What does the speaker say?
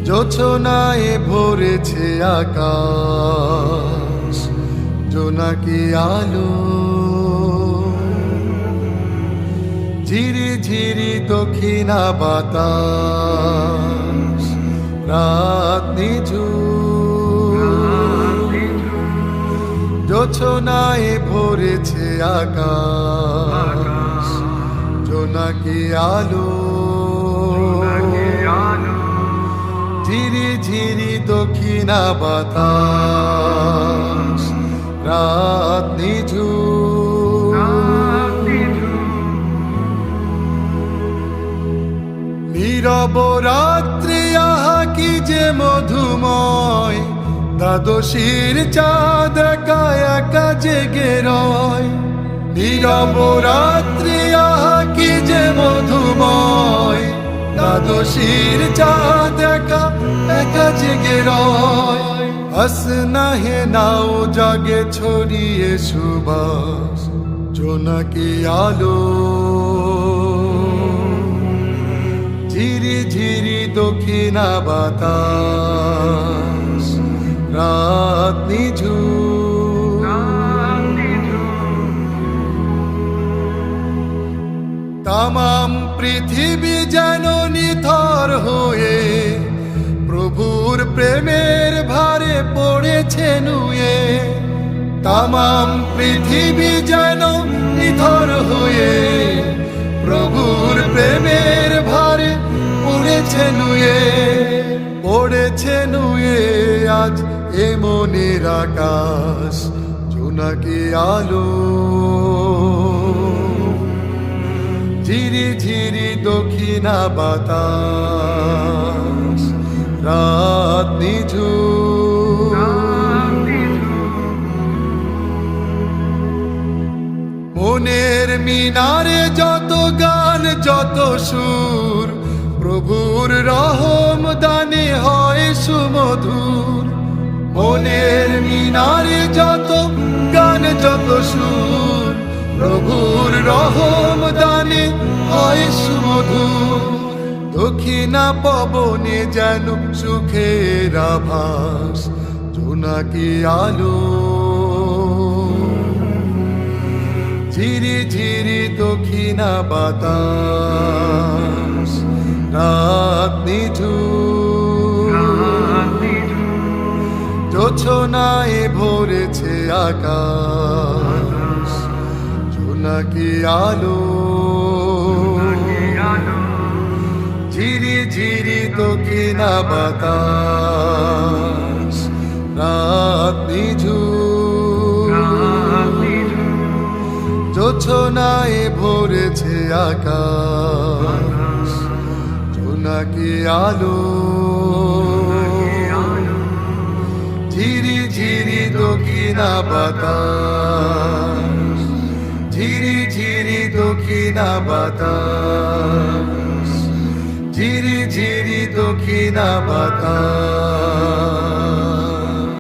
জোছনায় ভরেছে আকাশ, জোনাকি আলো ঝিরি ঝিরি দক্ষিণা বাতাস, রাত নিঝুম জোছনায় ভরেছে আকাশ, জোনাকি আলো ঝিরি ঝিরি দক্ষিণা বাতাস, রাত নিঝুম নীরব রাত্রি আহা কি যে মধুময়, দ্বাদশীর চাঁদ একা একা জেগে রয়। নীরব রাত্রি আহা কি যে মধুময়, দ্বাদশীর চাঁদ একা একা জেগে রয়। আসনাহে নাও জাগে ছড়িয়ে সুবাস, জোনাকি আলো ঝিরি ঝিরি দক্ষিণা বাতাস, রাত নিঝুম তামাম পৃথিবী যেন নিথর হয়ে প্রভুর প্রেমের ভারে পড়েছে নুয়ে। তামাম পৃথিবী যেন নিথর হয়ে প্রভুর প্রেমের ভারে পড়েছে নুয়ে, পড়েছে নুয়ে আজ এ মনের আকাশ, জোনাকি আলো ঝিরি ঝিরি দক্ষিণা বাতাস, রাত নিঝুম মনের মিনারে যত গান যত সুর, প্রভুর রহম দানে হয় সুমধুর। মনের মিনারে যত গান যত সুর, প্রভুর রহম দানে হয় সুমধুর। দক্ষিণা পবনে যেন সুখের আভাস, জোনাকি আলো ঝিরি ঝিরি দক্ষিণা বাতাস, রাত নিঝুম জোছনায় ভরেছে আকাশ, জোনাকি আলো ঝিরি ঝিরি দক্ষিণা বাতাস, রাত নিঝুম জোছনায় ভরেছে আকাশ, জোনাকি আলো ঝিরি ঝিরি দক্ষিণা বাতাস, ঝিরি ঝিরি দক্ষিণা বাতাস, ঝিরি ঝিরি দক্ষিণা বাতাস।